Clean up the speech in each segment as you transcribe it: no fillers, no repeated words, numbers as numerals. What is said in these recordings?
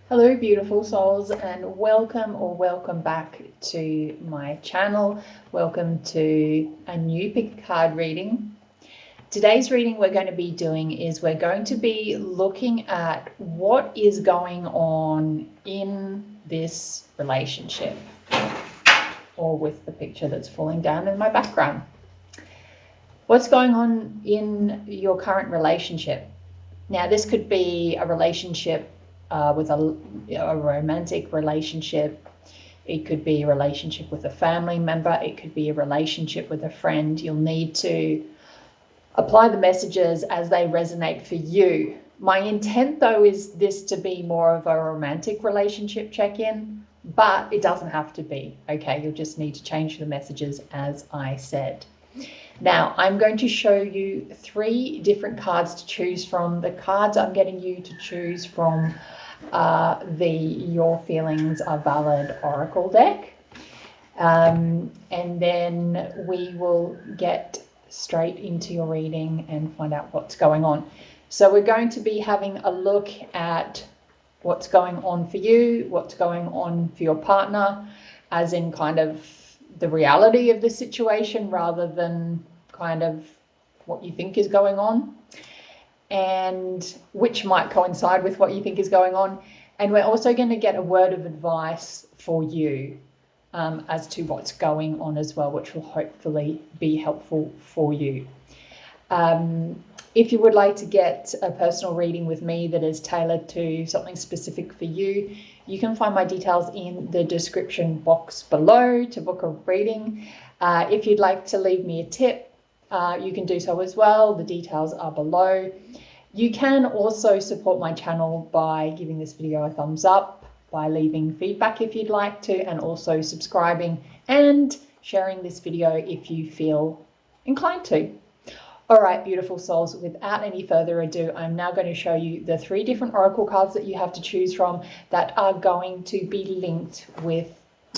Hello beautiful souls, and welcome back to my channel. Welcome to a new pick a card reading. Today's reading we're going to be doing is we're going to be looking at what is going on in this relationship, or with the picture that's falling down in my background. What's going on in your current relationship? Now this could be a relationship with a romantic relationship. It could be a relationship with a family member. It could be a relationship with a friend. You'll need to apply the messages as they resonate for you. My intent though is this to be more of a romantic relationship check-in, but it doesn't have to be. Okay, you'll just need to change the messages as I said. Now, I'm going to show you 3 different cards to choose from. The cards I'm getting you to choose from the Your Feelings Are Valid Oracle deck. And then we will get straight into your reading and find out what's going on. So we're going to be having a look at what's going on for you, what's going on for your partner, as in kind of the reality of the situation rather than kind of what you think is going on, and which might coincide with what you think is going on. And we're also going to get a word of advice for you as to what's going on as well, which will hopefully be helpful for you. If you would like to get a personal reading with me that is tailored to something specific for you, you can find my details in the description box below to book a reading. If you'd like to leave me a tip, you can do so as well. The details are below. You can also support my channel by giving this video a thumbs up, by leaving feedback if you'd like to, and also subscribing and sharing this video if you feel inclined to. All right, beautiful souls, without any further ado, I'm now going to show you the 3 different oracle cards that you have to choose from that are going to be linked with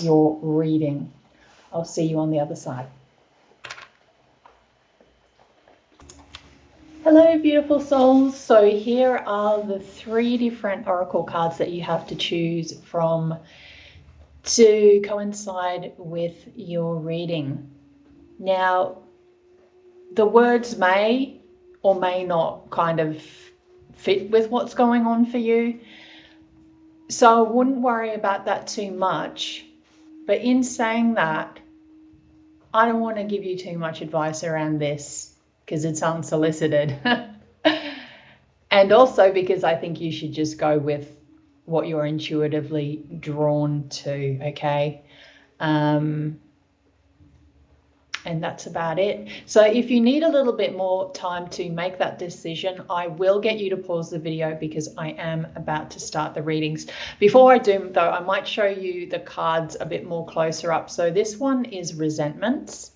your reading. I'll see you on the other side. Hello, beautiful souls. So here are the 3 different oracle cards that you have to choose from to coincide with your reading. Now, the words may or may not kind of fit with what's going on for you. So I wouldn't worry about that too much. But in saying that, I don't want to give you too much advice around this because it's unsolicited. And also because I think you should just go with what you're intuitively drawn to, okay? And that's about it. So if you need a little bit more time to make that decision, I will get you to pause the video because I am about to start the readings. Before I do though, I might show you the cards a bit more closer up. So this one is resentments.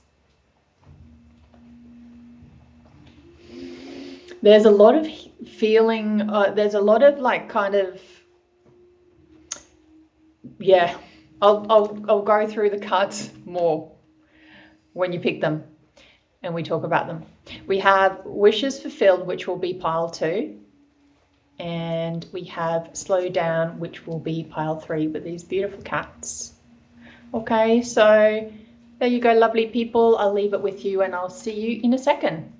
There's a lot of feeling, there's a lot of like kind of, yeah, I'll go through the cards more when you pick them and we talk about them. We have wishes fulfilled, which will be pile 2, and we have slow down, which will be pile 3 with these beautiful cats. Okay, so there you go, lovely people. I'll leave it with you and I'll see you in a second.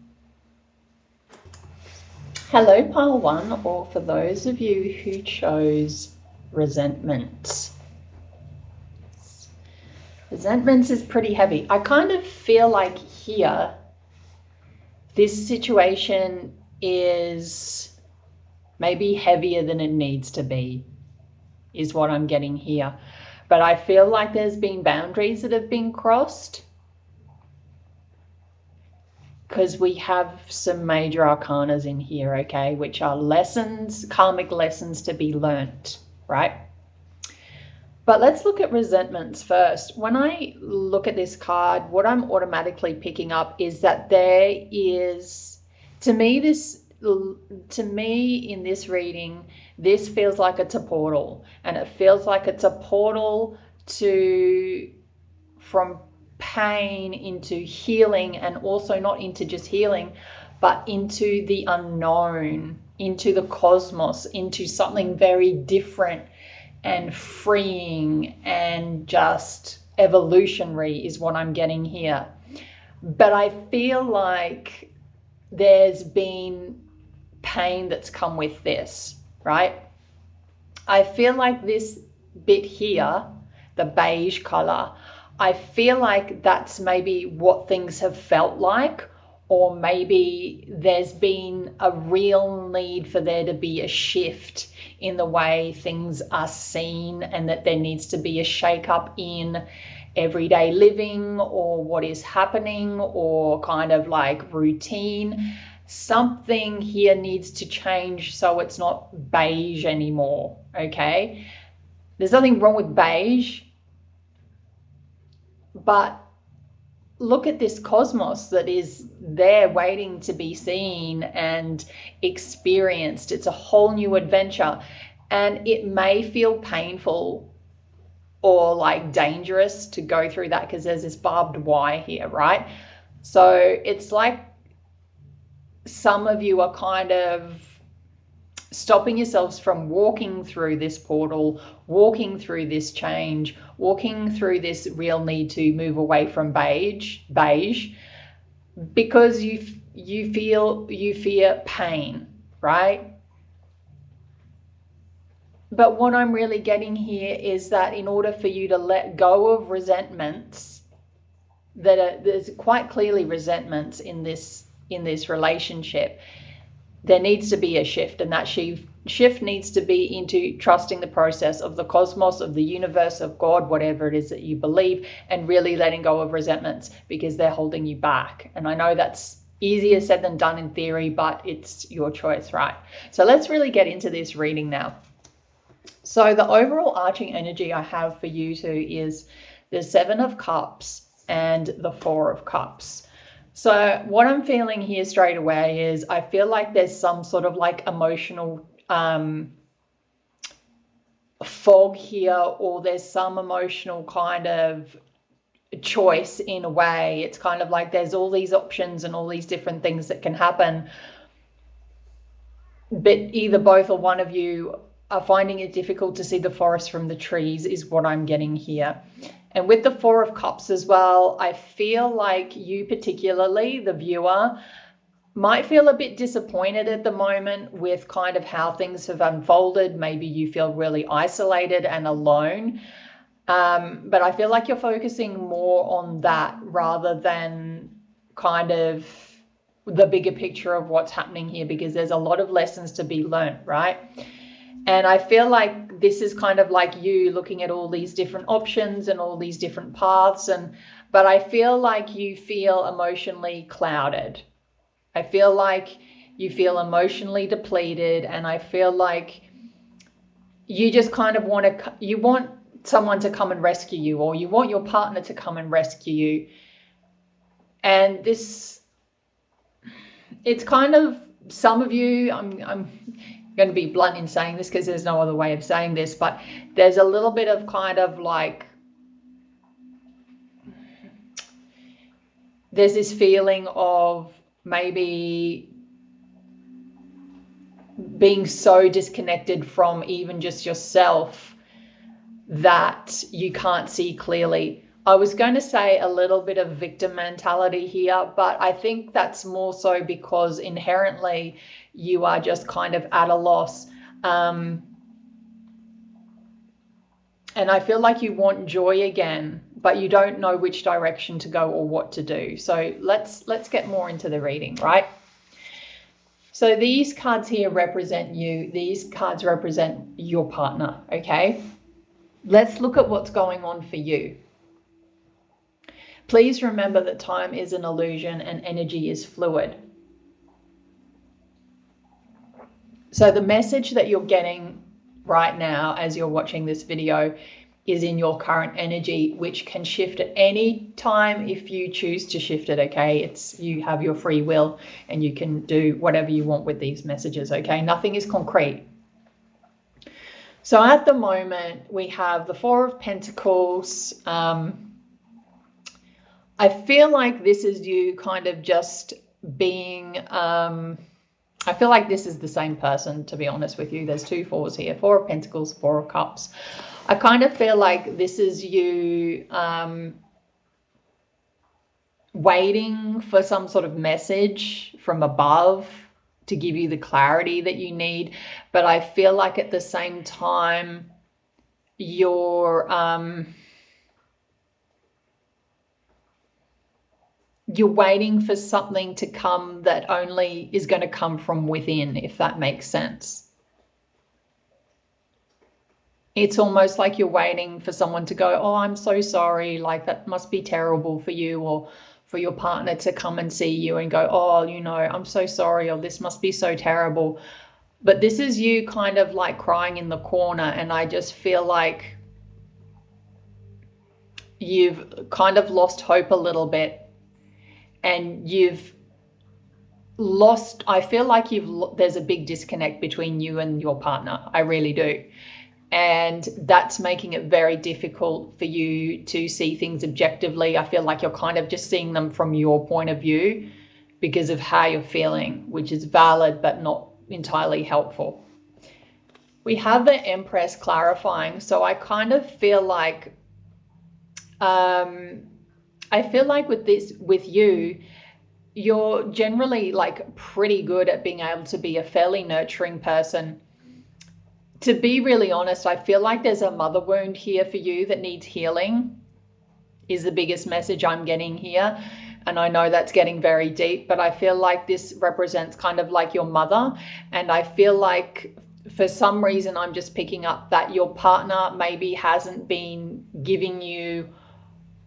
Hello, pile 1, or for those of you who chose resentments. Resentments is pretty heavy. I kind of feel like here, this situation is maybe heavier than it needs to be, is what I'm getting here. But I feel like there's been boundaries that have been crossed because we have some major arcanas in here, okay, which are lessons, karmic lessons to be learnt, right? But let's look at resentments first. When I look at this card, what I'm automatically picking up is that there is, to me in this reading, this feels like it's a portal, and it feels like it's a portal from pain into healing, and also not into just healing, but into the unknown, into the cosmos, into something very different and freeing and just evolutionary is what I'm getting here. But I feel like there's been pain that's come with this, right? I feel like this bit here, the beige color, I feel like that's maybe what things have felt like, or maybe there's been a real need for there to be a shift in the way things are seen, and that there needs to be a shake-up in everyday living or what is happening, or kind of like routine. Something here needs to change so it's not beige anymore, okay? There's nothing wrong with beige, but look at this cosmos that is there waiting to be seen and experienced. It's a whole new adventure, and it may feel painful or like dangerous to go through that because there's this barbed wire here, right? So it's like some of you are kind of stopping yourselves from walking through this portal, walking through this change, walking through this real need to move away from beige, because you fear pain, right? But what I'm really getting here is that in order for you to let go of resentments, there's quite clearly resentments in this relationship, there needs to be a shift, and that shift needs to be into trusting the process of the cosmos, of the universe, of God, whatever it is that you believe, and really letting go of resentments because they're holding you back. And I know that's easier said than done in theory, but it's your choice, right? So let's really get into this reading now. So the overall arching energy I have for you two is the 7 of Cups and the 4 of Cups. So what I'm feeling here straight away is I feel like there's some sort of like emotional fog here, or there's some emotional kind of choice in a way. It's kind of like there's all these options and all these different things that can happen, but either both or one of you are finding it difficult to see the forest from the trees is what I'm getting here. And with the 4 of Cups as well, I feel like you particularly, the viewer, might feel a bit disappointed at the moment with kind of how things have unfolded. Maybe you feel really isolated and alone. But I feel like you're focusing more on that rather than kind of the bigger picture of what's happening here, because there's a lot of lessons to be learned, right? And I feel like this is kind of like you looking at all these different options and all these different paths, but I feel like you feel emotionally clouded. I feel like you feel emotionally depleted, and I feel like you just kind of you want someone to come and rescue you, or you want your partner to come and rescue you. And it's kind of, some of you, I'm going to be blunt in saying this because there's no other way of saying this, but there's a little bit of kind of like, there's this feeling of maybe being so disconnected from even just yourself that you can't see clearly. I was going to say a little bit of victim mentality here, but I think that's more so because inherently you are just kind of at a loss. And I feel like you want joy again, but you don't know which direction to go or what to do. So let's get more into the reading, right? So these cards here represent you. These cards represent your partner, okay? Let's look at what's going on for you. Please remember that time is an illusion and energy is fluid. So the message that you're getting right now as you're watching this video is in your current energy, which can shift at any time if you choose to shift it, okay? You have your free will and you can do whatever you want with these messages, okay? Nothing is concrete. So at the moment, we have the 4 of Pentacles. I feel like this is you kind of just being I feel like this is the same person, to be honest with you. There's 2 fours here, 4 of Pentacles, 4 of Cups. I kind of feel like this is you waiting for some sort of message from above to give you the clarity that you need. But I feel like at the same time, you're waiting for something to come that only is going to come from within, if that makes sense. It's almost like you're waiting for someone to go, oh, I'm so sorry, like that must be terrible for you, or for your partner to come and see you and go, oh, you know, I'm so sorry, or this must be so terrible. But this is you kind of like crying in the corner, and I just feel like you've kind of lost hope a little bit, and you've lost, I feel like there's a big disconnect between you and your partner. I really do. And that's making it very difficult for you to see things objectively. I feel like you're kind of just seeing them from your point of view because of how you're feeling, which is valid but not entirely helpful. We have the Empress clarifying. So I kind of feel like with you, you're generally like pretty good at being able to be a fairly nurturing person. To be really honest, I feel like there's a mother wound here for you that needs healing, is the biggest message I'm getting here. And I know that's getting very deep, but I feel like this represents kind of like your mother. And I feel like for some reason, I'm just picking up that your partner maybe hasn't been giving you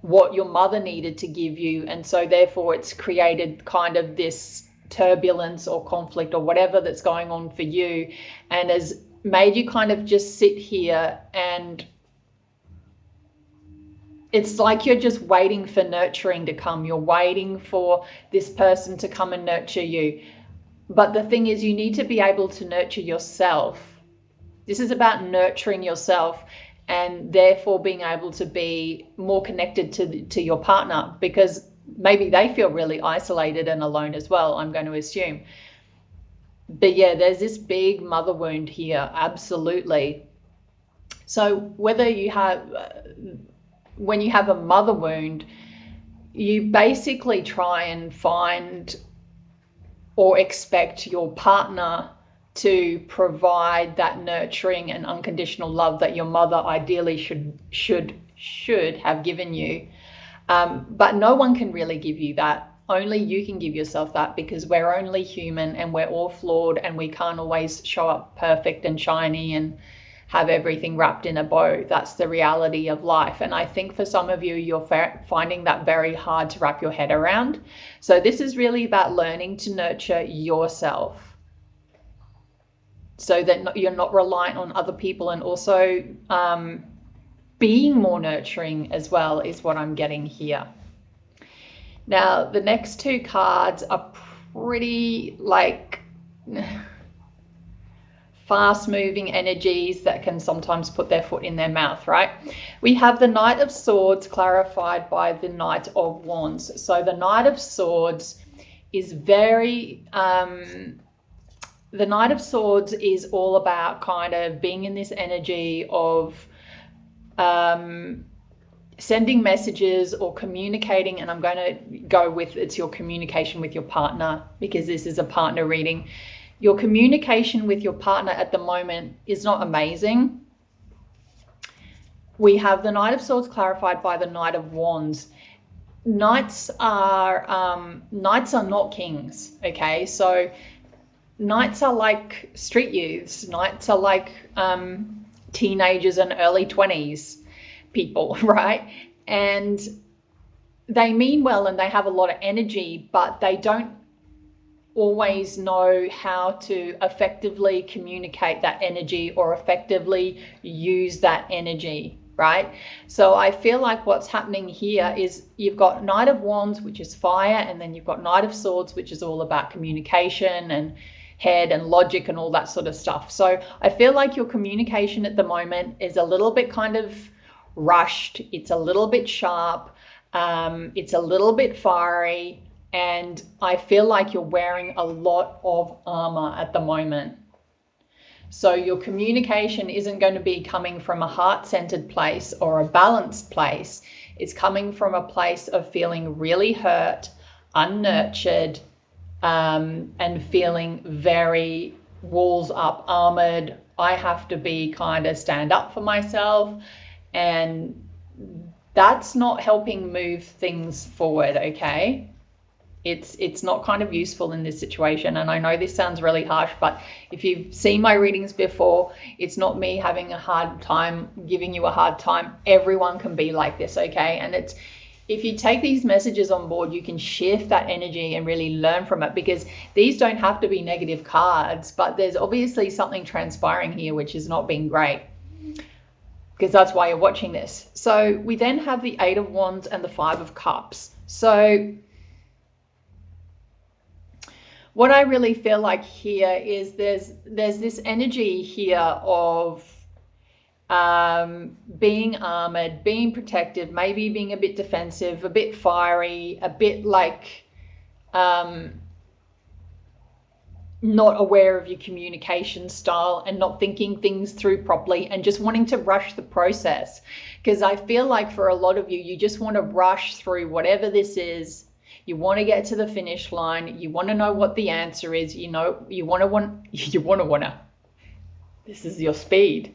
what your mother needed to give you. And so therefore it's created kind of this turbulence or conflict or whatever that's going on for you, and has made you kind of just sit here, and it's like you're just waiting for nurturing to come. You're waiting for this person to come and nurture you. But the thing is, you need to be able to nurture yourself. This is about nurturing yourself, and therefore being able to be more connected to your partner, because maybe they feel really isolated and alone as well, I'm going to assume. But yeah, there's this big mother wound here, absolutely. So whether you have, when you have a mother wound, you basically try and find or expect your partner to provide that nurturing and unconditional love that your mother ideally should have given you. But no one can really give you that. Only you can give yourself that, because we're only human and we're all flawed, and we can't always show up perfect and shiny and have everything wrapped in a bow. That's the reality of life. And I think for some of you, you're finding that very hard to wrap your head around. So this is really about learning to nurture yourself, so that you're not reliant on other people, and also being more nurturing as well is what I'm getting here. Now, the next 2 cards are pretty like fast moving energies that can sometimes put their foot in their mouth, right? We have the Knight of Swords clarified by the Knight of Wands. So the Knight of Swords is very, the Knight of Swords is all about kind of being in this energy of sending messages or communicating, and I'm going to go with it's your communication with your partner, because this is a partner reading. Your communication with your partner at the moment is not amazing. We have the Knight of Swords clarified by the Knight of Wands. Knights are not kings, okay? So knights are like street youths. Knights are like teenagers and early 20s people, right? And they mean well and they have a lot of energy, but they don't always know how to effectively communicate that energy or effectively use that energy, right? So I feel like what's happening here is you've got Knight of Wands, which is fire, and then you've got Knight of Swords, which is all about communication and head and logic and all that sort of stuff. So I feel like your communication at the moment is a little bit kind of rushed. It's a little bit sharp. It's a little bit fiery, and I feel like you're wearing a lot of armor at the moment. So your communication isn't going to be coming from a heart-centered place or a balanced place. It's coming from a place of feeling really hurt, unnurtured, and feeling very walls up, armored. I have to be kind of stand up for myself, and that's not helping move things forward, okay? It's not kind of useful in this situation. And I know this sounds really harsh, but if you've seen my readings before, it's not me having a hard time, giving you a hard time. Everyone can be like this, okay? And it's, if you take these messages on board, you can shift that energy and really learn from it, because these don't have to be negative cards, but there's obviously something transpiring here which has not been great, because that's why you're watching this. So we then have the Eight of Wands and the Five of Cups. So what I really feel like here is there's this energy here of being armored, being protective, maybe being a bit defensive, a bit fiery, a bit like not aware of your communication style and not thinking things through properly and just wanting to rush the process. Because I feel like for a lot of you, you just want to rush through whatever this is. You want to get to the finish line. You want to know what the answer is. You know, you want to, this is your speed.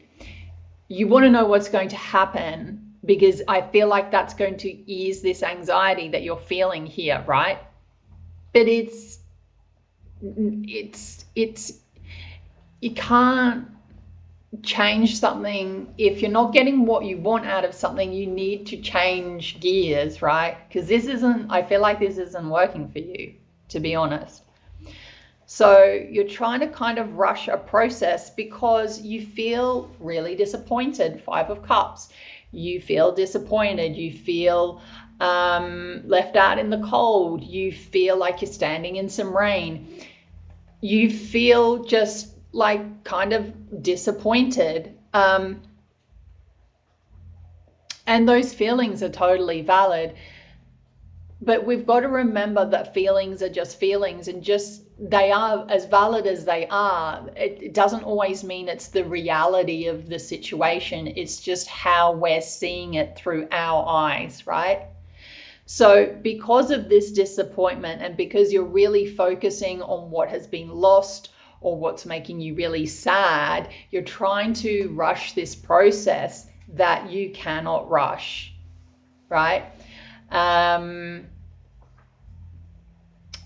You want to know what's going to happen, because I feel like that's going to ease this anxiety that you're feeling here, right? But you can't change something if you're not getting what you want out of something. You need to change gears, right? Because I feel like this isn't working for you, to be honest. So you're trying to kind of rush a process because you feel really disappointed. Five of Cups. You feel disappointed. You feel left out in the cold. You feel like you're standing in some rain. You feel just like kind of disappointed. And those feelings are totally valid. But we've got to remember that feelings are just feelings, and just they are as valid as they are. It doesn't always mean it's the reality of the situation. It's just how we're seeing it through our eyes, right? So because of this disappointment, and because you're really focusing on what has been lost or what's making you really sad, you're trying to rush this process that you cannot rush, right?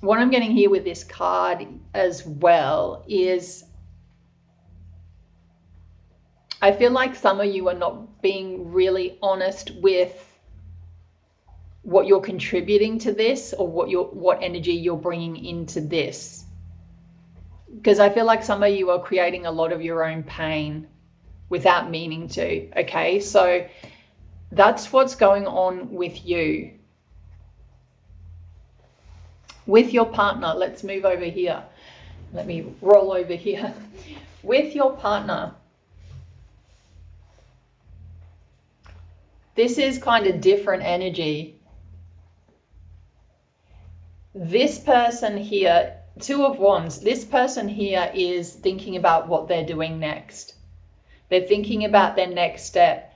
What I'm getting here with this card as well is I feel like some of you are not being really honest with what you're contributing to this, or what energy you're bringing into this. Because I feel like some of you are creating a lot of your own pain without meaning to, okay? So that's what's going on with you. With your partner, let's move over here. Let me roll over here. With your partner, this is kind of different energy. This person here, Two of Wands, this person here is thinking about what they're doing next. They're thinking about their next step.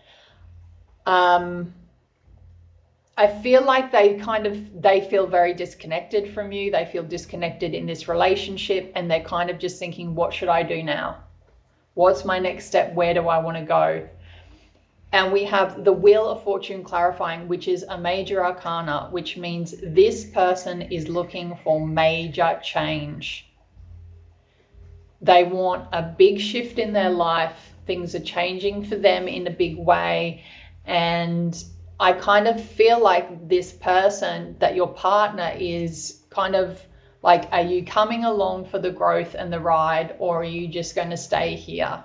I feel like they feel very disconnected from you. They feel disconnected in this relationship, and they're kind of just thinking, what should I do now? What's my next step? Where do I want to go? And we have the Wheel of Fortune clarifying, which is a major arcana, which means this person is looking for major change. They want a big shift in their life. Things are changing for them in a big way. And I kind of feel like this person, that your partner is kind of like, are you coming along for the growth and the ride, or are you just going to stay here?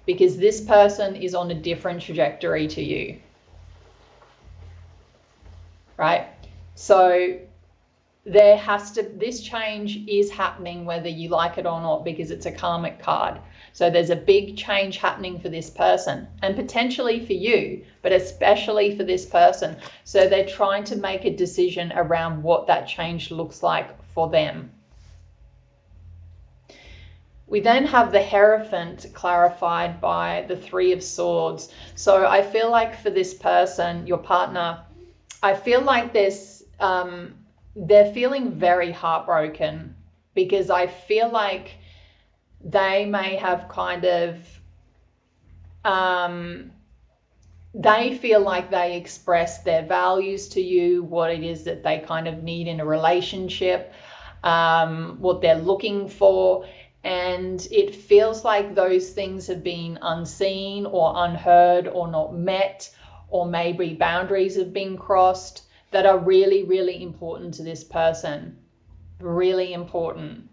Because this person is on a different trajectory to you, right? So this change is happening whether you like it or not, because it's a karmic card. So there's a big change happening for this person, and potentially for you, but especially for this person. So they're trying to make a decision around what that change looks like for them. We then have the Hierophant clarified by the Three of Swords. So I feel like for this person, your partner, I feel like they're feeling very heartbroken, because I feel like they may have kind of, they feel like they express their values to you, what it is that they kind of need in a relationship, what they're looking for. And it feels like those things have been unseen or unheard or not met, or maybe boundaries have been crossed that are really, really important to this person. Really important.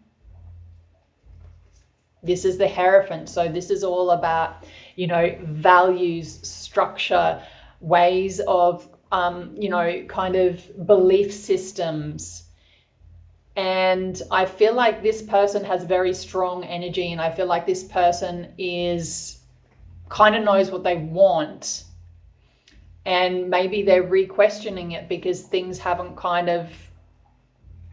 This is the Hierophant. So this is all about, values, structure, ways of, kind of belief systems. And I feel like this person has very strong energy, and I feel like this person kind of knows what they want, and maybe they're re-questioning it because things haven't kind of,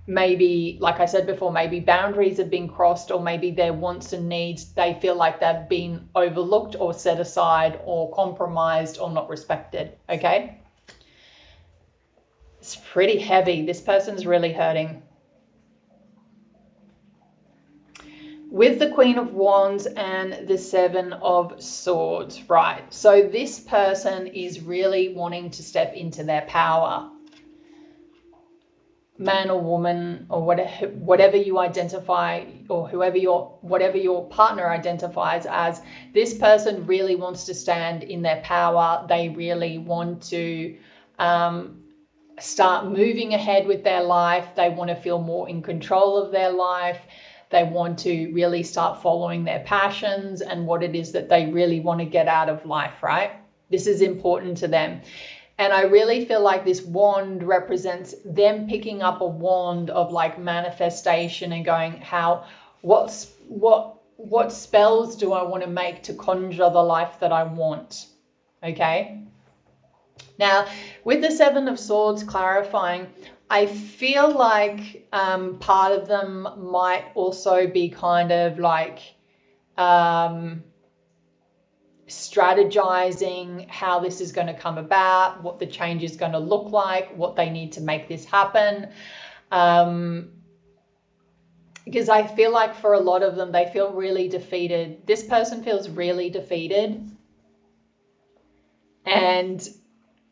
maybe, like I said before, maybe boundaries have been crossed, or maybe their wants and needs, they feel like they've been overlooked or set aside or compromised or not respected. Okay, it's pretty heavy. This person's really hurting. With the Queen of Wands and the Seven of Swords, right? So this person is really wanting to step into their power. Man or woman, or whatever you identify, or whatever your partner identifies as, this person really wants to stand in their power. They really want to start moving ahead with their life. They want to feel more in control of their life. They want to really start following their passions and what it is that they really want to get out of life, right? This is important to them. And I really feel like this wand represents them picking up a wand of like manifestation and going, what spells do I want to make to conjure the life that I want? Okay. Now, with the Seven of Swords clarifying, I feel like part of them might also be kind of like strategizing how this is going to come about, what the change is going to look like, what they need to make this happen. Because I feel like for a lot of them, they feel really defeated. This person feels really defeated and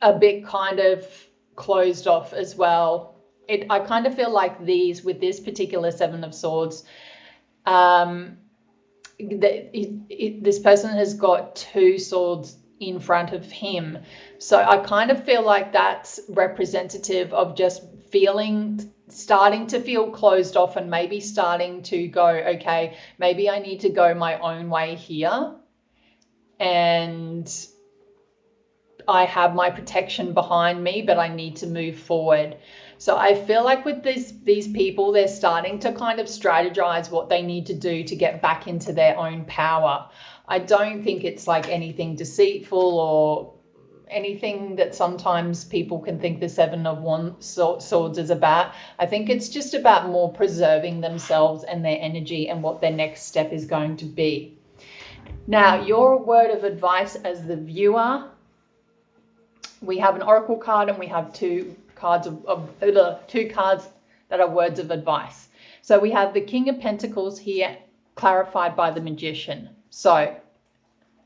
a bit kind of closed off as well. I kind of feel like with this particular Seven of Swords, this person has got two swords in front of him. So I kind of feel like that's representative of just starting to feel closed off, and maybe starting to go, okay, maybe I need to go my own way here, and I have my protection behind me, but I need to move forward. So I feel like with these people, they're starting to kind of strategize what they need to do to get back into their own power. I don't think it's like anything deceitful or anything that sometimes people can think the Seven of Swords is about. I think it's just about more preserving themselves and their energy and what their next step is going to be. Now, your word of advice as the viewer, we have an oracle card and we have two cards that are words of advice. So we have the King of Pentacles here clarified by the Magician. So,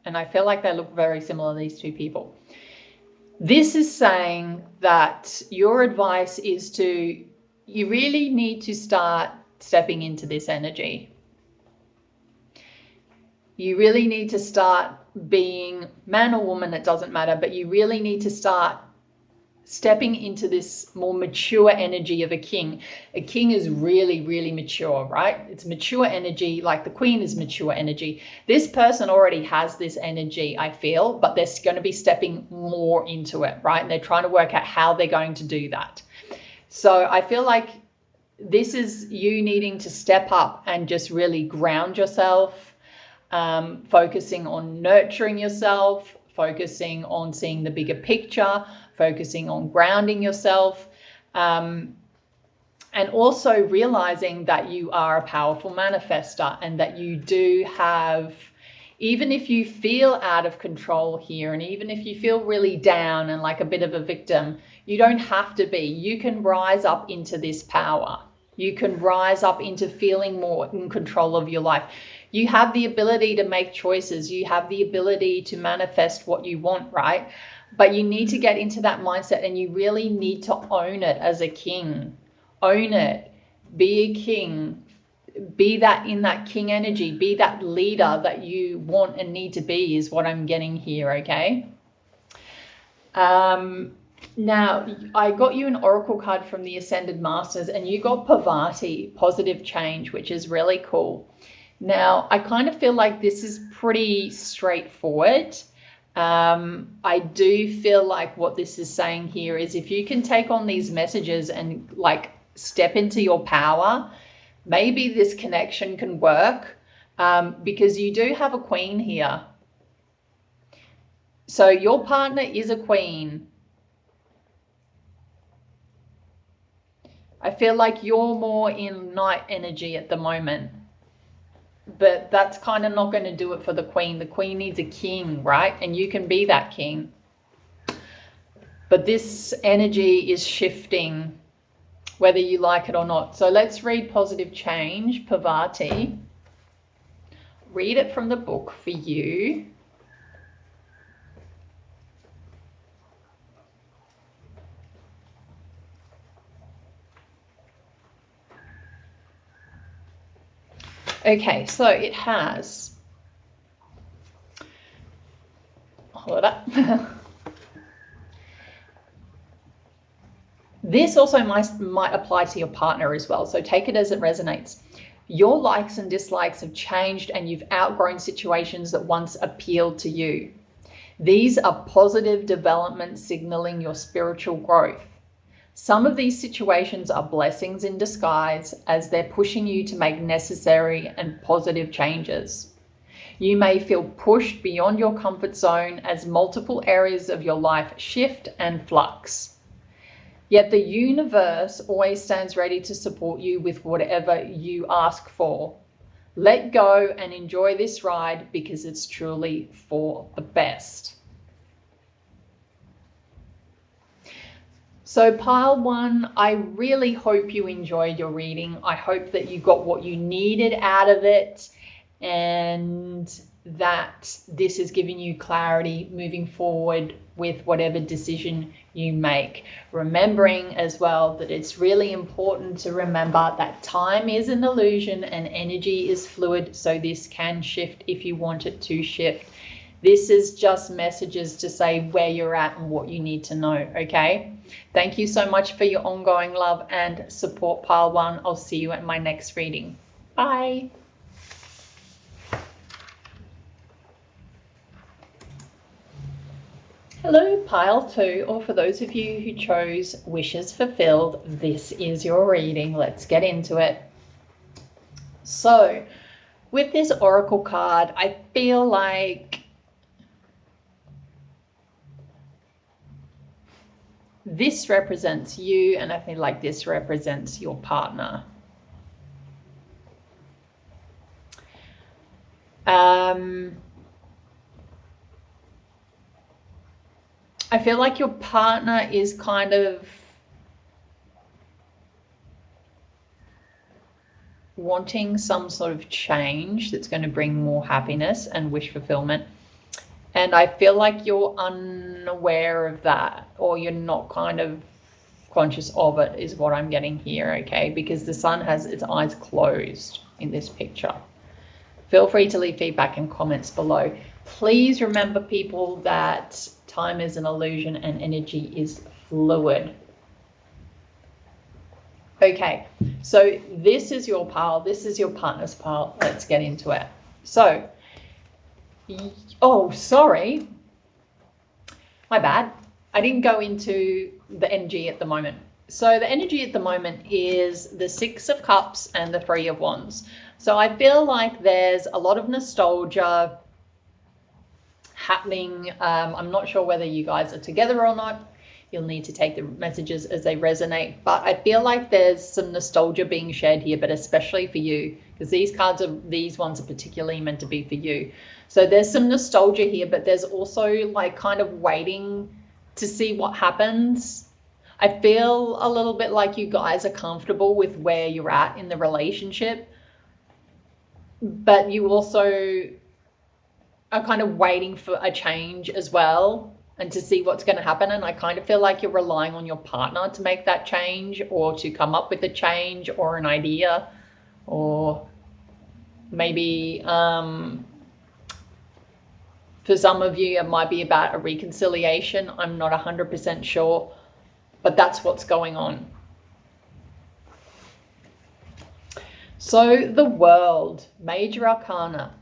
and I feel like they look very similar, these two people. This is saying that your advice is you really need to start stepping into this energy. You really need to start being man or woman, it doesn't matter, but you really need to start stepping into this more mature energy of a king. A king is really, really mature, right? It's mature energy, like the Queen is mature energy. This person already has this energy, I feel, but they're going to be stepping more into it, right? And they're trying to work out how they're going to do that. So I feel like this is you needing to step up and just really ground yourself, focusing on nurturing yourself, focusing on seeing the bigger picture, focusing on grounding yourself, and also realizing that you are a powerful manifester and that you do have, even if you feel out of control here, and even if you feel really down and like a bit of a victim, you don't have to be. You can rise up into this power. You can rise up into feeling more in control of your life. You have the ability to make choices. You have the ability to manifest what you want, right? But you need to get into that mindset, and you really need to own it as a king. Own it. Be a king. Be that in that king energy. Be that leader that you want and need to be, is what I'm getting here, okay? Now, I got you an oracle card from the Ascended Masters, and you got Pavati, positive change, which is really cool. Now, I kind of feel like this is pretty straightforward. I do feel like what this is saying here is if you can take on these messages and like step into your power, maybe this connection can work, because you do have a queen here. So your partner is a queen. I feel like you're more in knight energy at the moment, but that's kind of not going to do it for the queen. The queen needs a king, right? And you can be that king. But this energy is shifting, whether you like it or not. So let's read positive change, Pavati. Read it from the book for you. Okay, so it has, hold up. This also might apply to your partner as well, so take it as it resonates. Your likes and dislikes have changed, and you've outgrown situations that once appealed to you. These are positive developments signaling your spiritual growth. Some of these situations are blessings in disguise, as they're pushing you to make necessary and positive changes. You may feel pushed beyond your comfort zone as multiple areas of your life shift and flux. Yet the universe always stands ready to support you with whatever you ask for. Let go and enjoy this ride, because it's truly for the best. So pile one, I really hope you enjoyed your reading. I hope that you got what you needed out of it, and that this is giving you clarity moving forward with whatever decision you make. Remembering as well that it's really important to remember that time is an illusion and energy is fluid, so this can shift if you want it to shift. This is just messages to say where you're at and what you need to know, okay? Thank you so much for your ongoing love and support, Pile One. I'll see you at my next reading. Bye. Hello, Pile Two, or for those of you who chose Wishes Fulfilled, this is your reading. Let's get into it. So, with this oracle card, I feel like this represents you, and I feel like this represents your partner. I feel like your partner is kind of wanting some sort of change that's going to bring more happiness and wish fulfillment. And I feel like you're unaware of that, or you're not kind of conscious of it, is what I'm getting here, okay? Because the sun has its eyes closed in this picture. Feel free to leave feedback and comments below. Please remember, people, that time is an illusion and energy is fluid. Okay, so this is your pile. This is your partner's pile. Let's get into it. So, oh, sorry. My bad. I didn't go into the energy at the moment. So the energy at the moment is the Six of Cups and the Three of Wands. So I feel like there's a lot of nostalgia happening. I'm not sure whether you guys are together or not. You'll need to take the messages as they resonate. But I feel like there's some nostalgia being shared here, but especially for you, because these ones are particularly meant to be for you. So there's some nostalgia here, but there's also like kind of waiting to see what happens. I feel a little bit like you guys are comfortable with where you're at in the relationship, but you also are kind of waiting for a change as well and to see what's going to happen. And I kind of feel like you're relying on your partner to make that change or to come up with a change or an idea, or maybe for some of you it might be about a reconciliation. I'm not 100% sure, but that's what's going on. So the World, Major Arcana.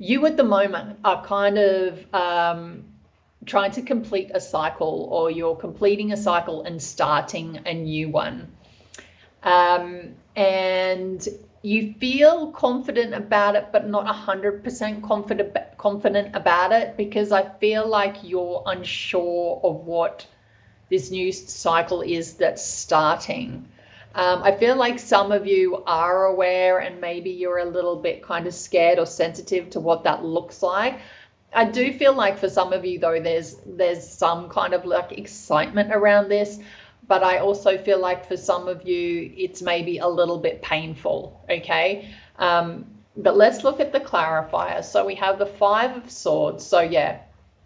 You at the moment are kind of trying to complete a cycle, or you're completing a cycle and starting a new one. And you feel confident about it, but not 100% confident about it, because I feel like you're unsure of what this new cycle is that's starting. I feel like some of you are aware, and maybe you're a little bit kind of scared or sensitive to what that looks like. I do feel like for some of you though, there's some kind of like excitement around this, but I also feel like for some of you it's maybe a little bit painful, okay? But let's look at the clarifier. So we have the Five of Swords. So yeah,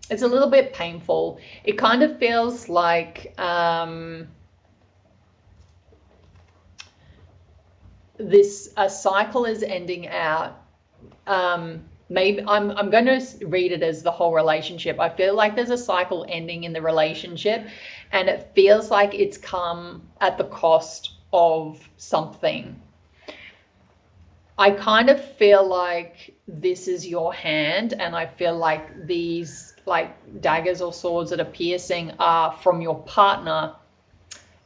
it's a little bit painful. It kind of feels like a cycle is ending out. Maybe I'm going to read it as the whole relationship. I feel like there's a cycle ending in the relationship, and it feels like it's come at the cost of something. I kind of feel like this is your hand, and I feel like these like daggers or swords that are piercing are from your partner,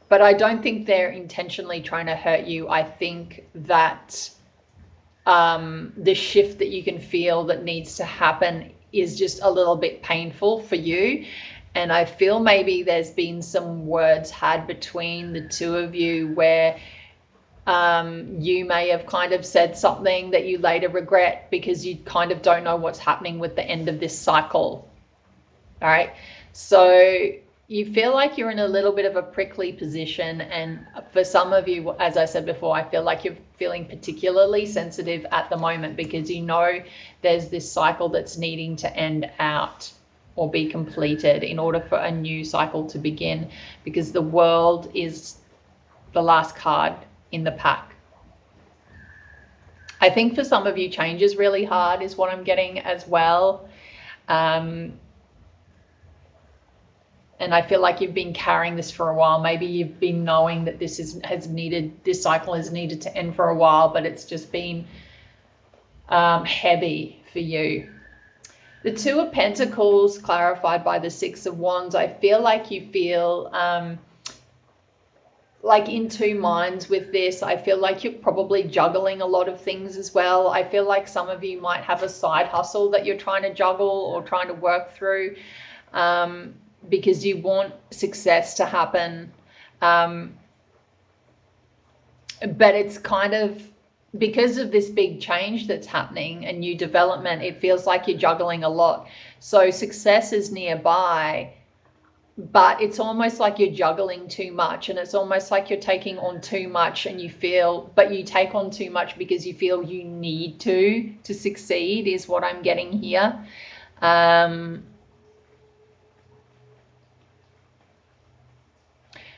but I don't think they're intentionally trying to hurt you. I think that the shift that you can feel that needs to happen is just a little bit painful for you. And I feel maybe there's been some words had between the two of you where you may have kind of said something that you later regret because you kind of don't know what's happening with the end of this cycle. All right. So you feel like you're in a little bit of a prickly position. And for some of you, as I said before, I feel like you're feeling particularly sensitive at the moment because you know there's this cycle that's needing to end out or be completed in order for a new cycle to begin, because the World is the last card in the pack. I think for some of you, change is really hard is what I'm getting as well. And I feel like you've been carrying this for a while. Maybe you've been knowing that this cycle has needed to end for a while, but it's just been heavy for you. The Two of Pentacles clarified by the Six of Wands. I feel like you feel like in two minds with this. I feel like you're probably juggling a lot of things as well. I feel like some of you might have a side hustle that you're trying to juggle or trying to work through. Because you want success to happen. But it's kind of because of this big change that's happening and new development, it feels like you're juggling a lot. So success is nearby, but it's almost like you're juggling too much, and it's almost like you're taking on too much, and you take on too much because you feel you need to succeed is what I'm getting here.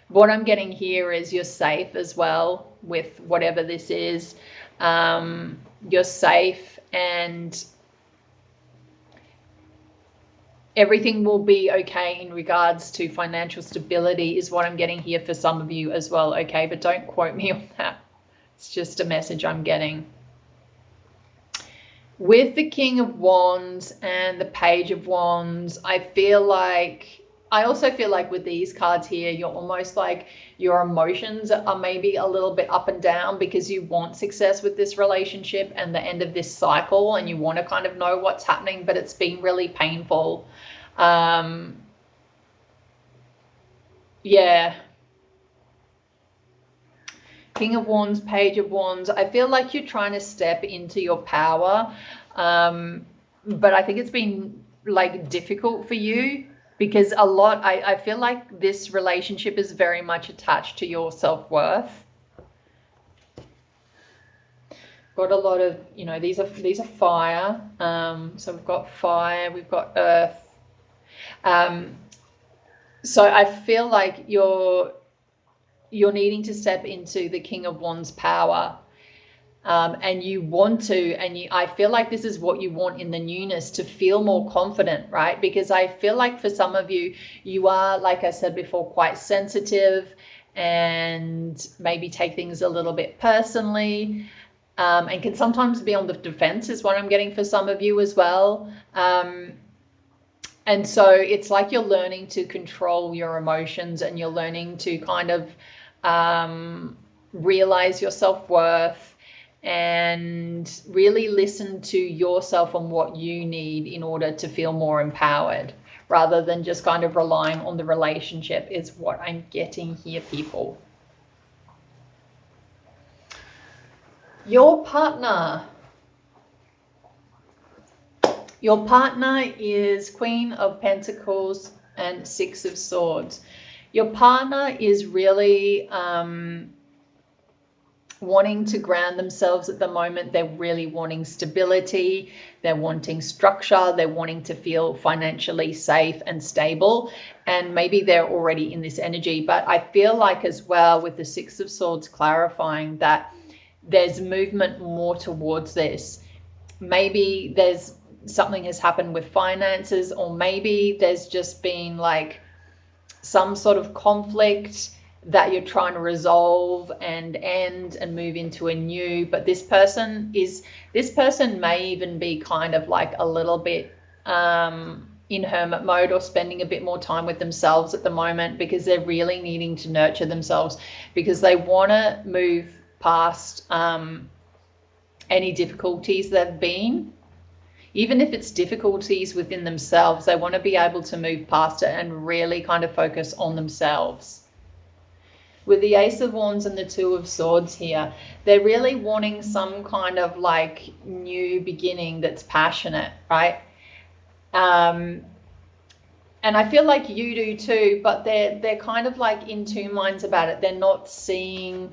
What I'm getting here is you're safe as well with whatever this is. You're safe and everything will be okay in regards to financial stability is what I'm getting here for some of you as well, okay? But don't quote me on that. It's just a message I'm getting. With the King of Wands and the Page of Wands, I feel like I also feel like with these cards here, you're almost like your emotions are maybe a little bit up and down because you want success with this relationship and the end of this cycle, and you want to kind of know what's happening, but it's been really painful. Yeah. King of Wands, Page of Wands. I feel like you're trying to step into your power, but I think it's been like difficult for you because I feel like this relationship is very much attached to your self-worth. Got a lot of, these are fire. So we've got fire, we've got earth. So I feel like you're needing to step into the King of Wands power, and you want to, I feel like this is what you want in the newness, to feel more confident, right? Because I feel like for some of you, you are, like I said before, quite sensitive and maybe take things a little bit personally, and can sometimes be on the defense is what I'm getting for some of you as well. And so it's like you're learning to control your emotions, and you're learning to kind of realize your self-worth and really listen to yourself and what you need in order to feel more empowered, rather than just kind of relying on the relationship, is what I'm getting here, people. Your partner. Your partner is Queen of Pentacles and Six of Swords. Your partner is really wanting to ground themselves at the moment. They're really wanting stability. They're wanting structure. They're wanting to feel financially safe and stable. And maybe they're already in this energy. But I feel like as well, with the Six of Swords clarifying that there's movement more towards this. Maybe there's something has happened with finances, or maybe there's just been like some sort of conflict that you're trying to resolve and end and move into a new. But this person may even be kind of like a little bit in hermit mode, or spending a bit more time with themselves at the moment, because they're really needing to nurture themselves, because they want to move past any difficulties they've been. Even if it's difficulties within themselves, they want to be able to move past it and really kind of focus on themselves. With the Ace of Wands and the Two of Swords here, they're really wanting some kind of like new beginning that's passionate, right? And I feel like you do too, but they're kind of like in two minds about it. They're not seeing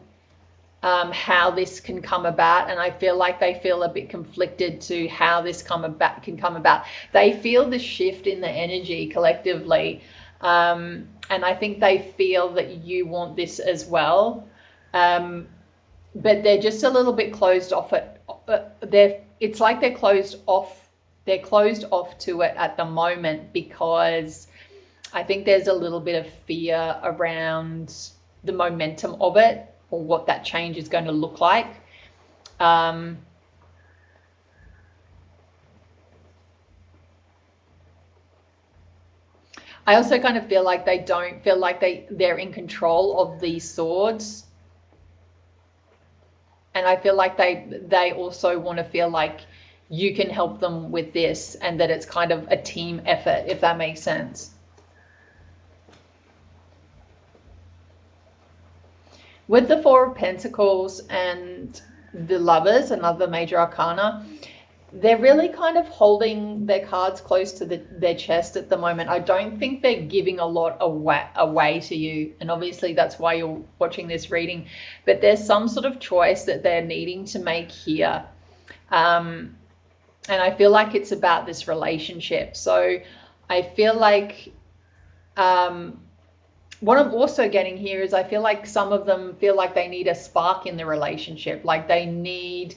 how this can come about, and I feel like they feel a bit conflicted to how this can come about. They feel the shift in the energy collectively, and I think they feel that you want this as well, but they're just a little bit closed off it. It's like they're closed off to it at the moment, because I think there's a little bit of fear around the momentum of it, or what that change is going to look like. I also kind of feel like they don't feel like they're in control of these swords. And I feel like they also want to feel like you can help them with this, and that it's kind of a team effort, if that makes sense. With the Four of Pentacles and the Lovers, another major arcana, they're really kind of holding their cards close to their chest at the moment. I don't think they're giving a lot away to you, and obviously that's why you're watching this reading. But there's some sort of choice that they're needing to make here. And I feel like it's about this relationship. So I feel like what I'm also getting here is I feel like some of them feel like they need a spark in the relationship, like they need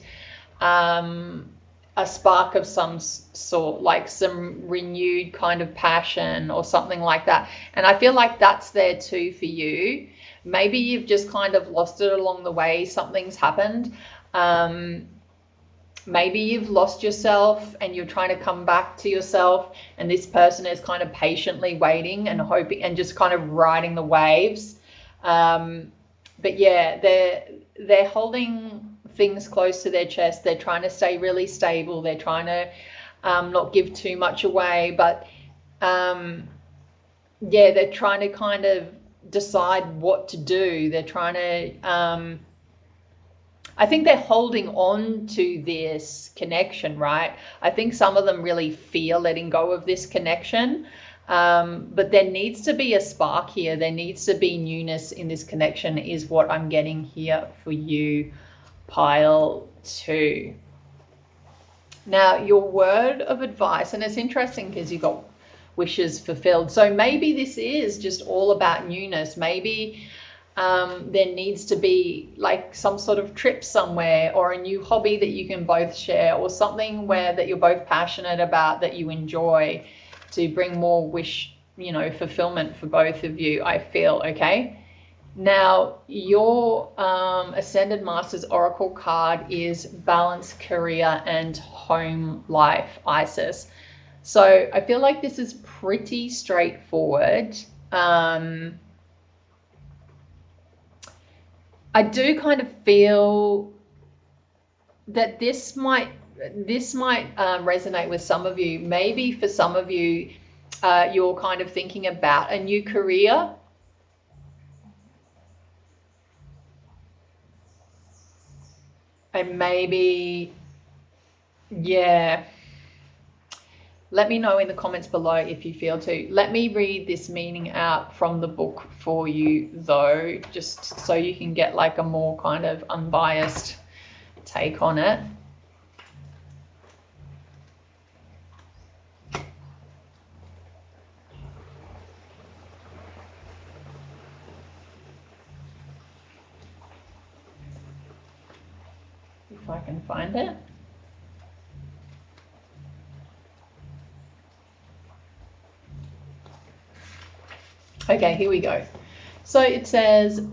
a spark of some sort, like some renewed kind of passion or something like that. And I feel like that's there too for you. Maybe you've just kind of lost it along the way. Something's happened. maybe you've lost yourself and you're trying to come back to yourself, and this person is kind of patiently waiting and hoping and just kind of riding the waves. But yeah, they're holding things close to their chest. They're trying to stay really stable. They're trying to not give too much away, but yeah, they're trying to kind of decide what to do. They're trying to I think they're holding on to this connection, right? I think some of them really fear letting go of this connection. But there needs to be a spark here. There needs to be newness in this connection, is what I'm getting here for you, pile 2. Now, your word of advice, and it's interesting because you got wishes fulfilled. So maybe this is just all about newness. Maybe there needs to be like some sort of trip somewhere, or a new hobby that you can both share, or something where that you're both passionate about, that you enjoy, to bring more wish, fulfillment for both of you, I feel. Okay. Now, your Ascended Masters Oracle card is balance, career, and home life, Isis. So I feel like this is pretty straightforward. I do kind of feel that this might resonate with some of you. Maybe for some of you, you're kind of thinking about a new career. And maybe, yeah, let me know in the comments below if you feel to. Let me read this meaning out from the book for you, though, just so you can get like a more kind of unbiased take on it. If I can find it. Okay, here we go. So it says,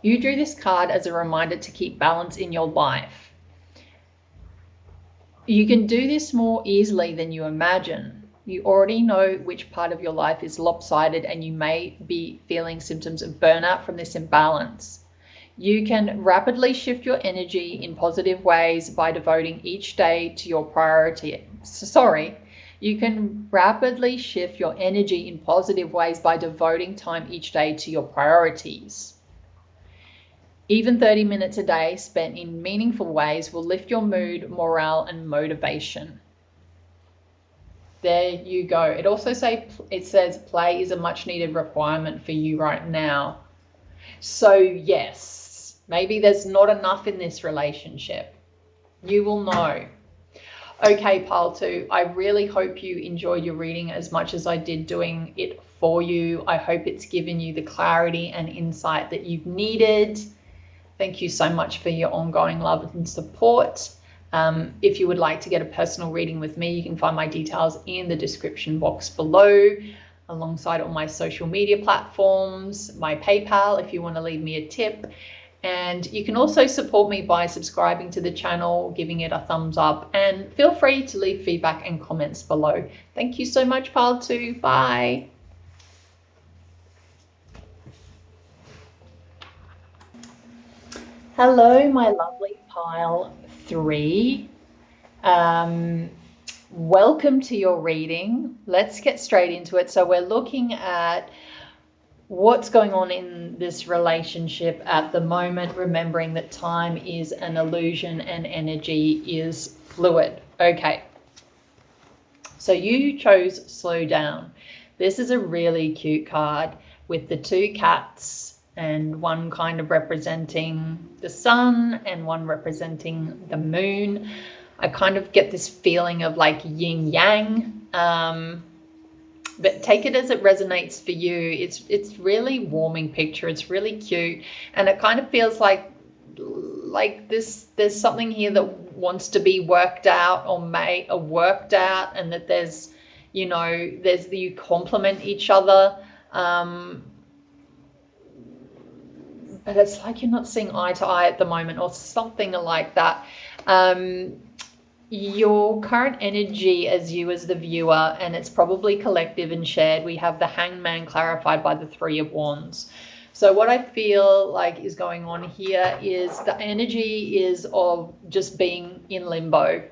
you drew this card as a reminder to keep balance in your life. You can do this more easily than you imagine. You already know which part of your life is lopsided, and you may be feeling symptoms of burnout from this imbalance. You can rapidly shift your energy in positive ways by devoting each day to your priority. You can rapidly shift your energy in positive ways by devoting time each day to your priorities. Even 30 minutes a day spent in meaningful ways will lift your mood, morale, and motivation. There you go. It also says play is a much needed requirement for you right now. So yes, maybe there's not enough in this relationship. You will know. Okay, pile 2, I really hope you enjoyed your reading as much as I did doing it for you. I hope it's given you the clarity and insight that you've needed. Thank you so much for your ongoing love and support. If you would like to get a personal reading with me, you can find my details in the description box below, alongside all my social media platforms, my PayPal if you want to leave me a tip. And you can also support me by subscribing to the channel, giving it a thumbs up, and feel free to leave feedback and comments below. Thank you so much, pile 2. Bye. Hello, my lovely pile 3. Welcome to your reading. Let's get straight into it. So we're looking at what's going on in this relationship at the moment, remembering that time is an illusion and energy is fluid. Okay, so you chose slow down. This is a really cute card with the 2 cats, and one kind of representing the sun and one representing the moon. I kind of get this feeling of like yin yang. But take it as it resonates for you. It's really warming picture. It's really cute, and it kind of feels like this. There's something here that wants to be worked out or worked out, and that there's you complement each other. it's like you're not seeing eye to eye at the moment or something like that. Your current energy as you as the viewer, and it's probably collective and shared, we have the Hangman clarified by the Three of Wands. So what I feel like is going on here is the energy is of just being in limbo.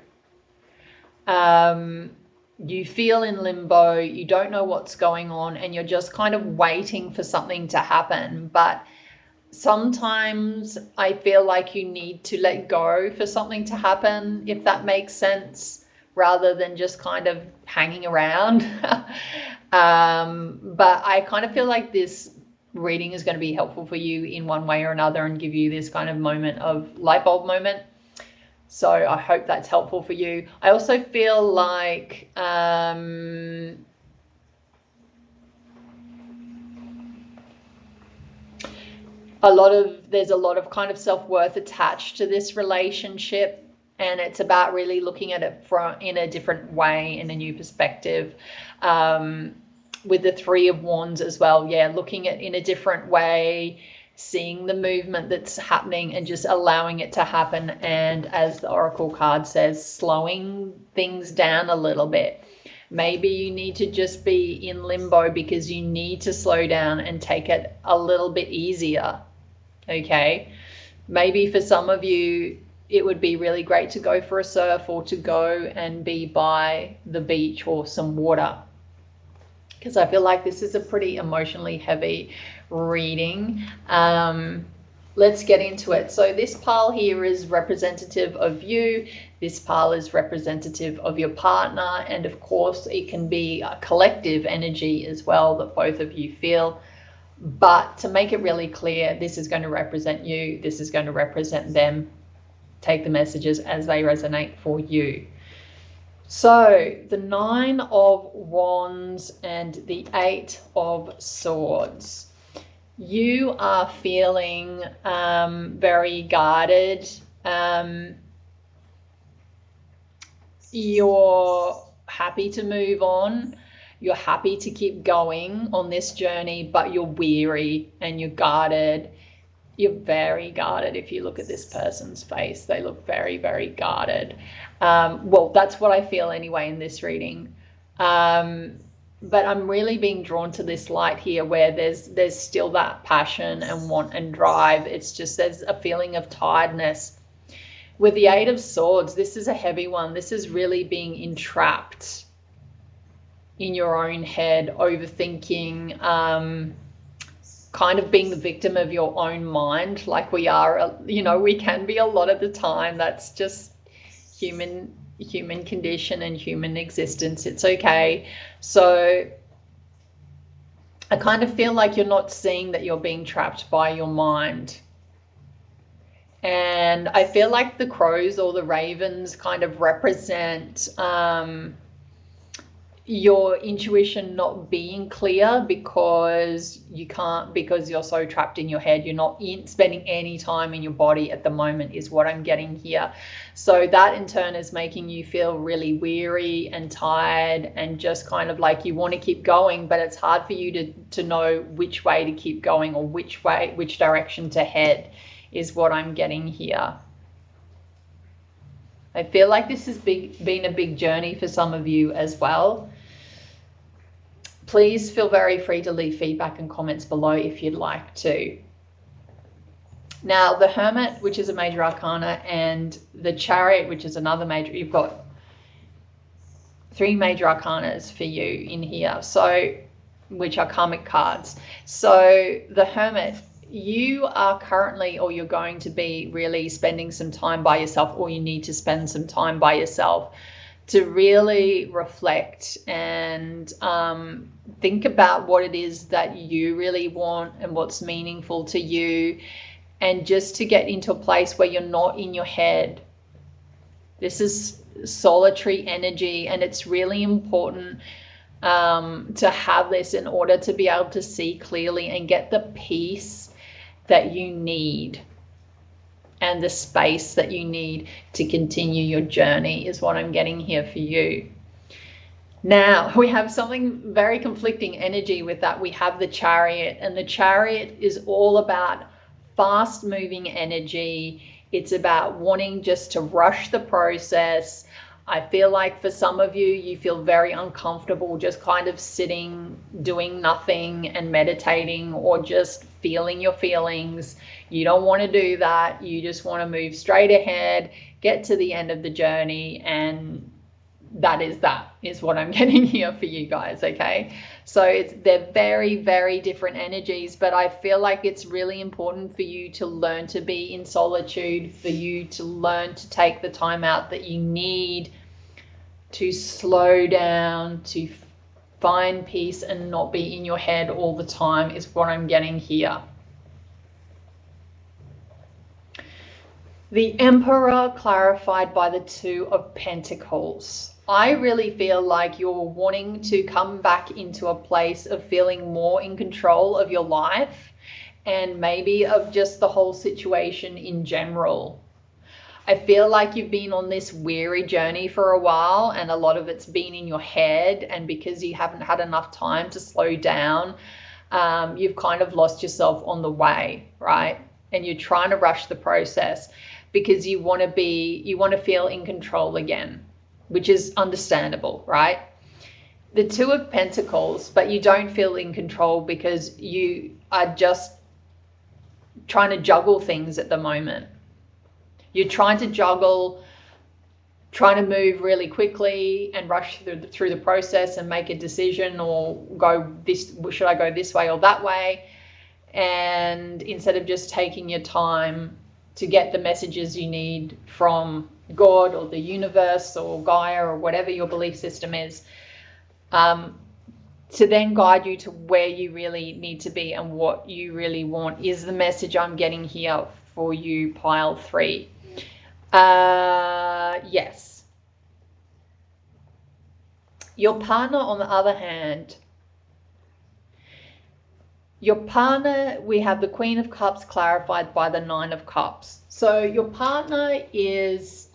You feel in limbo, you don't know what's going on, and you're just kind of waiting for something to happen. But sometimes I feel like you need to let go for something to happen, if that makes sense, rather than just kind of hanging around. But I kind of feel like this reading is going to be helpful for you in one way or another and give you this kind of moment of light bulb moment. So I hope that's helpful for you. I also feel like there's a lot of kind of self-worth attached to this relationship, and it's about really looking at it in a different way, in a new perspective. With the Three of Wands as well, yeah, looking at it in a different way, seeing the movement that's happening and just allowing it to happen, and as the Oracle card says, slowing things down a little bit. Maybe you need to just be in limbo because you need to slow down and take it a little bit easier. Okay, maybe for some of you it would be really great to go for a surf or to go and be by the beach or some water, because I feel like this is a pretty emotionally heavy reading. Let's get into it. So this pile here is representative of you. This pile is representative of your partner. And of course, it can be a collective energy as well that both of you feel. But to make it really clear, this is going to represent you. This is going to represent them. Take the messages as they resonate for you. So the Nine of Wands and the Eight of Swords. You are feeling very guarded. You're happy to move on. You're happy to keep going on this journey, but you're weary and you're guarded. You're very guarded. If you look at this person's face, they look very, very guarded. Well, that's what I feel anyway in this reading. But I'm really being drawn to this light here where there's still that passion and want and drive. It's just there's a feeling of tiredness. With the Eight of Swords, this is a heavy one. This is really being entrapped in your own head, overthinking, kind of being the victim of your own mind, like we are, we can be a lot of the time. That's just human condition and human existence. It's okay. So I kind of feel like you're not seeing that you're being trapped by your mind. And I feel like the crows or the ravens kind of represent your intuition not being clear because you're so trapped in your head. You're not spending any time in your body at the moment is what I'm getting here. So that in turn is making you feel really weary and tired and just kind of like you want to keep going, but it's hard for you to know which way to keep going or which direction to head is what I'm getting here. I feel like this has been a big journey for some of you as well. Please feel very free to leave feedback and comments below if you'd like to. Now, the Hermit, which is a major arcana, and the Chariot, which is another major, you've got 3 major arcanas for you in here, so which are karmic cards. So the Hermit, you are currently, or you're going to be really spending some time by yourself, or you need to spend some time by yourself to really reflect and think about what it is that you really want and what's meaningful to you, and just to get into a place where you're not in your head. This is solitary energy, and it's really important to have this in order to be able to see clearly and get the peace that you need and the space that you need to continue your journey is what I'm getting here for you. Now, we have something very conflicting energy with that. We have the Chariot, and the Chariot is all about fast moving energy. It's about wanting just to rush the process. I feel like for some of you, you feel very uncomfortable just kind of sitting, doing nothing and meditating, or just feeling your feelings. You don't want to do that. You just want to move straight ahead, get to the end of the journey, and that is what I'm getting here for you guys. Okay, so they're very, very different energies, but I feel like it's really important for you to learn to be in solitude, for you to learn to take the time out that you need to slow down, to find peace and not be in your head all the time, is what I'm getting here. The Emperor clarified by the Two of Pentacles. I really feel like you're wanting to come back into a place of feeling more in control of your life and maybe of just the whole situation in general. I feel like you've been on this weary journey for a while, and a lot of it's been in your head, and because you haven't had enough time to slow down, you've kind of lost yourself on the way, right? And you're trying to rush the process because you want to feel in control again, which is understandable, right? The Two of Pentacles, but you don't feel in control because you are just trying to juggle things at the moment. You're trying to juggle, trying to move really quickly and rush through the process and make a decision, or should I go this way or that way? And instead of just taking your time to get the messages you need from God or the universe or Gaia or whatever your belief system is, to then guide you to where you really need to be and what you really want, is the message I'm getting here for you, pile 3. Yes. Your partner, on the other hand, your partner, we have the Queen of Cups clarified by the Nine of Cups. So your partner is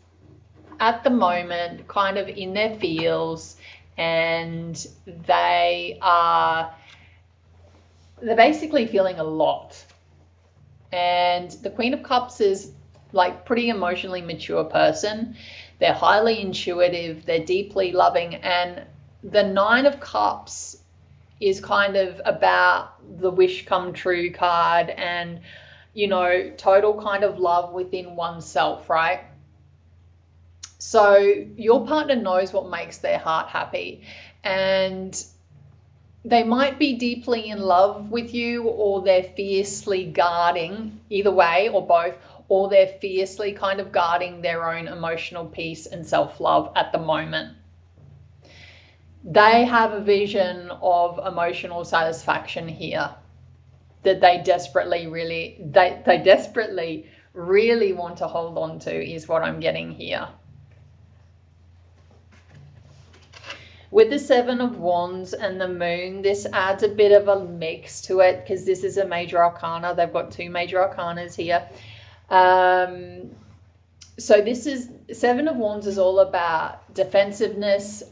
at the moment kind of in their feels, and they're basically feeling a lot. And the Queen of Cups is like pretty emotionally mature person. They're highly intuitive, they're deeply loving, and the Nine of Cups is kind of about the wish come true card and, you know, total kind of love within oneself, right? So your partner knows what makes their heart happy, and they might be deeply in love with you, or they're fiercely guarding, either way or both, or they're fiercely kind of guarding their own emotional peace and self-love at the moment. They have a vision of emotional satisfaction here that they desperately really want to hold on to, is what I'm getting here. With the Seven of Wands and the Moon, this adds a bit of a mix to it because this is a major arcana. They've got 2 major arcanas here. So this is, Seven of Wands is all about defensiveness.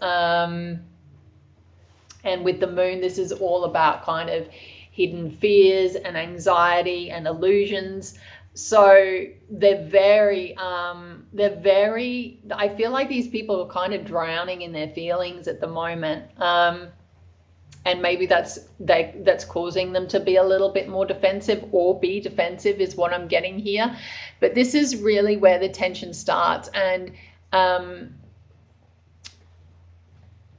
And with the Moon, this is all about kind of hidden fears and anxiety and illusions. So they're very, I feel like these people are kind of drowning in their feelings at the moment. And maybe that's causing them to be a little bit more defensive, or be defensive, is what I'm getting here. But this is really where the tension starts. And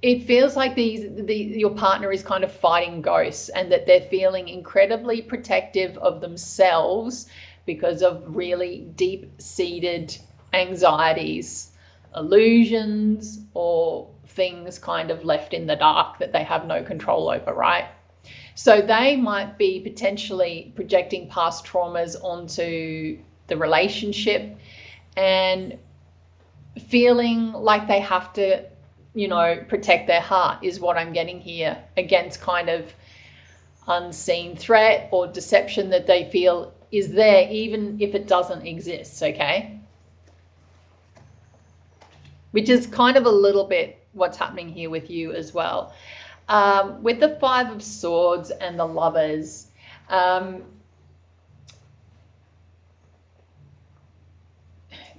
it feels like your partner is kind of fighting ghosts, and that they're feeling incredibly protective of themselves because of really deep-seated anxieties, illusions, or things kind of left in the dark that they have no control over, right? So they might be potentially projecting past traumas onto the relationship and feeling like they have to, you know, protect their heart, is what I'm getting here, against kind of unseen threat or deception that they feel is there, even if it doesn't exist, okay? Which is kind of a little bit what's happening here with you as well. With the Five of Swords and the Lovers,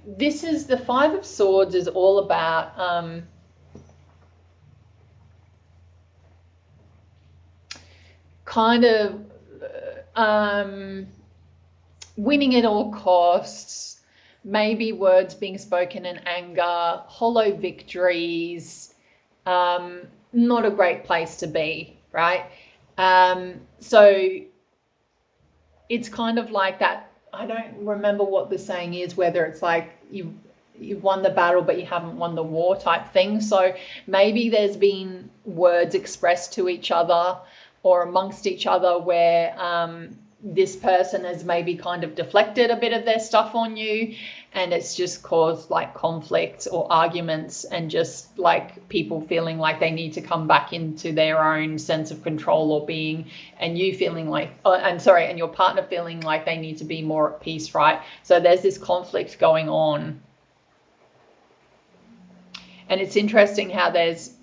this is the Five of Swords is all about kind of winning at all costs, maybe words being spoken in anger, hollow victories, not a great place to be, right? So it's kind of like that. I don't remember what the saying is, whether it's like you've won the battle but you haven't won the war type thing. So maybe there's been words expressed to each other or amongst each other where this person has maybe kind of deflected a bit of their stuff on you, and it's just caused like conflict or arguments, and just like people feeling like they need to come back into their own sense of control or being, and you feeling like, and your partner feeling like they need to be more at peace, right? So there's this conflict going on. And it's interesting how there's,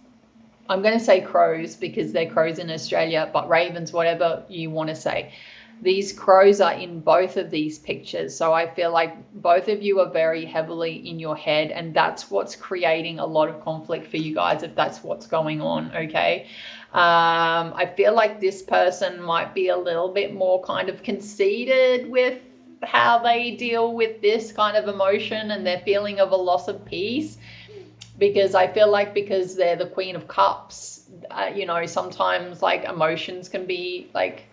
I'm going to say crows because they're crows in Australia, but ravens, whatever you want to say. These crows are in both of these pictures. So I feel like both of you are very heavily in your head, and that's what's creating a lot of conflict for you guys if that's what's going on, okay? I feel like this person might be a little bit more kind of conceited with how they deal with this kind of emotion and their feeling of a loss of peace, because I feel like because they're the Queen of Cups, you know, sometimes like emotions can be like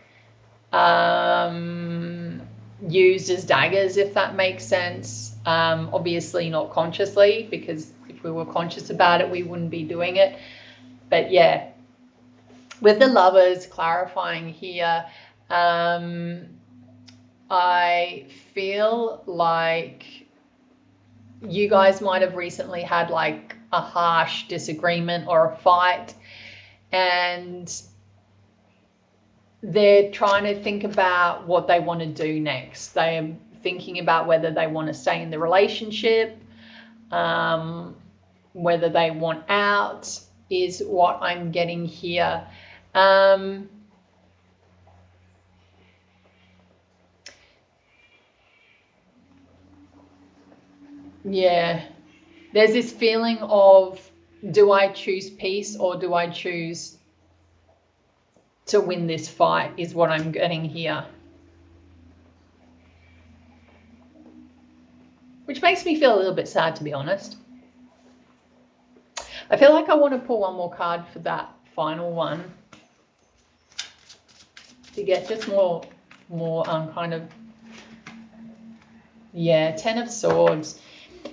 used as daggers, if that makes sense. Obviously not consciously, because if we were conscious about it we wouldn't be doing it. But yeah, with the Lovers clarifying here, I feel like you guys might have recently had like a harsh disagreement or a fight, and they're trying to think about what they want to do next. They are thinking about whether they want to stay in the relationship, whether they want out, is what I'm getting here. Yeah, there's this feeling of, do I choose peace or do I choose to win this fight, is what I'm getting here. Which makes me feel a little bit sad, to be honest. I feel like I want to pull one more card for that final one to get just more kind of, yeah, Ten of Swords.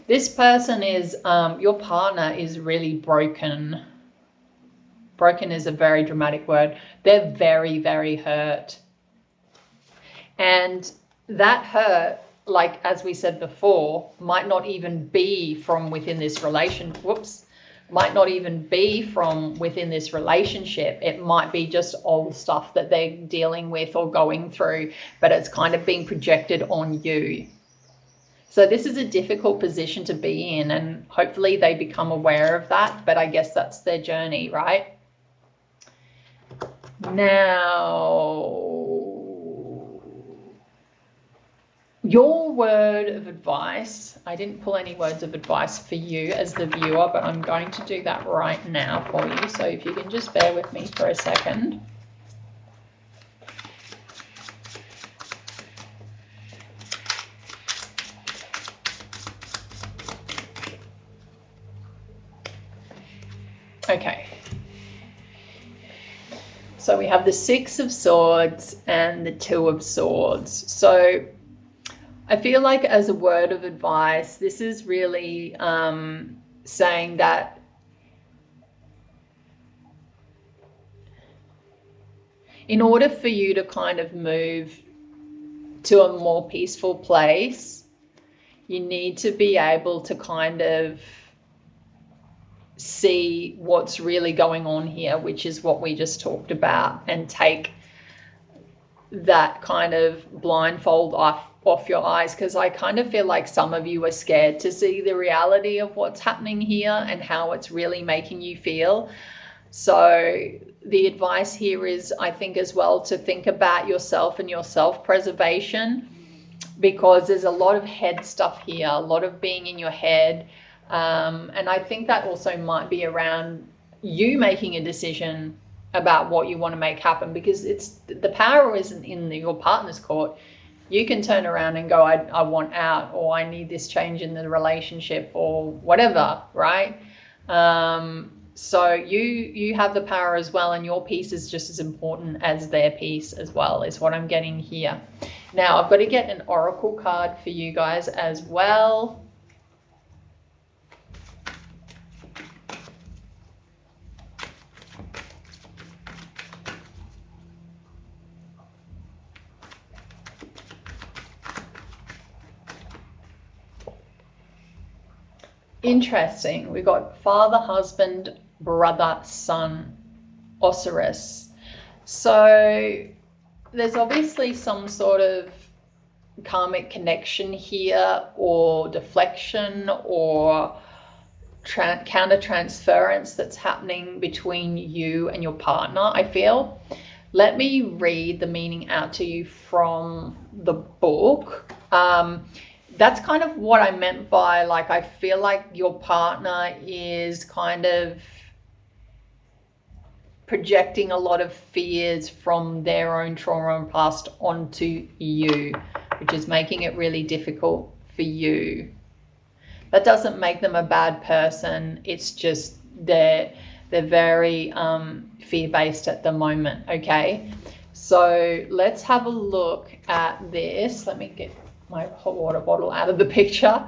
This person is, your partner is really broken. Broken is a very dramatic word. They're very, very hurt. And that hurt, like as we said before, might not even be from within this might not even be from within this relationship. It might be just old stuff that they're dealing with or going through, but it's kind of being projected on you. So this is a difficult position to be in, and hopefully they become aware of that, but I guess that's their journey, right? Now, your word of advice, I didn't pull any words of advice for you as the viewer, but I'm going to do that right now for you. So if you can just bear with me for a second. Okay. So we have the Six of Swords and the Two of Swords. So I feel like as a word of advice, this is really saying that in order for you to kind of move to a more peaceful place, you need to be able to kind of see what's really going on here, which is what we just talked about, and take that kind of blindfold off your eyes, because I kind of feel like some of you are scared to see the reality of what's happening here and how it's really making you feel. So the advice here is, I think as well, to think about yourself and your self-preservation. because there's a lot of head stuff here, a lot of being in your head. And I think that also might be around you making a decision about what you want to make happen, because it's the power isn't in your partner's court. You can turn around and go, I want out, or I need this change in the relationship, or whatever, right? So you have the power as well, and your piece is just as important as their piece as well, is what I'm getting here. Now I've got to get an oracle card for you guys as well. Interesting. We got father, husband, brother, son, Osiris. So there's obviously some sort of karmic connection here, or deflection, or counter transference that's happening between you and your partner, I feel. Let me read the meaning out to you from the book. That's kind of what I meant by, like, I feel like your partner is kind of projecting a lot of fears from their own trauma and past onto you, which is making it really difficult for you. That doesn't make them a bad person. It's just they're very fear-based at the moment, okay? So let's have a look at this. Let me get my hot water bottle out of the picture.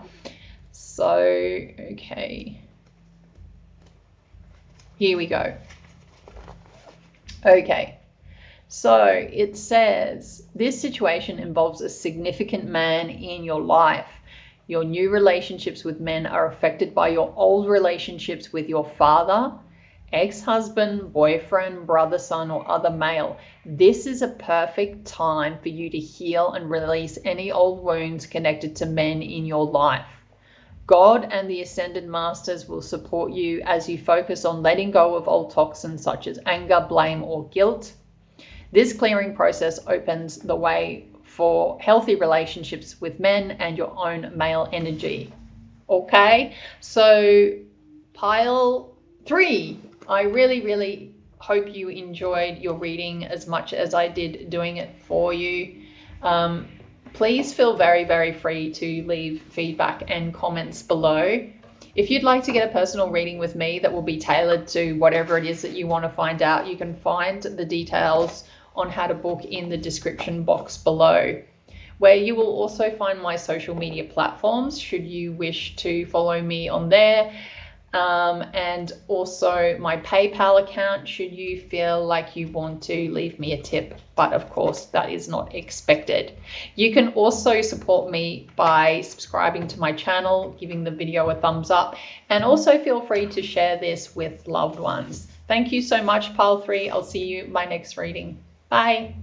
So, okay. Here we go. Okay. So it says, this situation involves a significant man in your life. Your new relationships with men are affected by your old relationships with your father, ex-husband, boyfriend, brother, son, or other male. This is a perfect time for you to heal and release any old wounds connected to men in your life. God and the Ascended Masters will support you as you focus on letting go of old toxins such as anger, blame, or guilt. This clearing process opens the way for healthy relationships with men and your own male energy. Okay, so pile 3. I really hope you enjoyed your reading as much as I did doing it for you. Please feel very free to leave feedback and comments below. If you'd like to get a personal reading with me that will be tailored to whatever it is that you want to find out, you can find the details on how to book in the description box below, where you will also find my social media platforms should you wish to follow me on there, and also my PayPal account should you feel like you want to leave me a tip, but of course that is not expected. You can also support me by subscribing to my channel, giving the video a thumbs up, and also feel free to share this with loved ones. Thank you so much, pile 3. I'll see you in my next reading. Bye.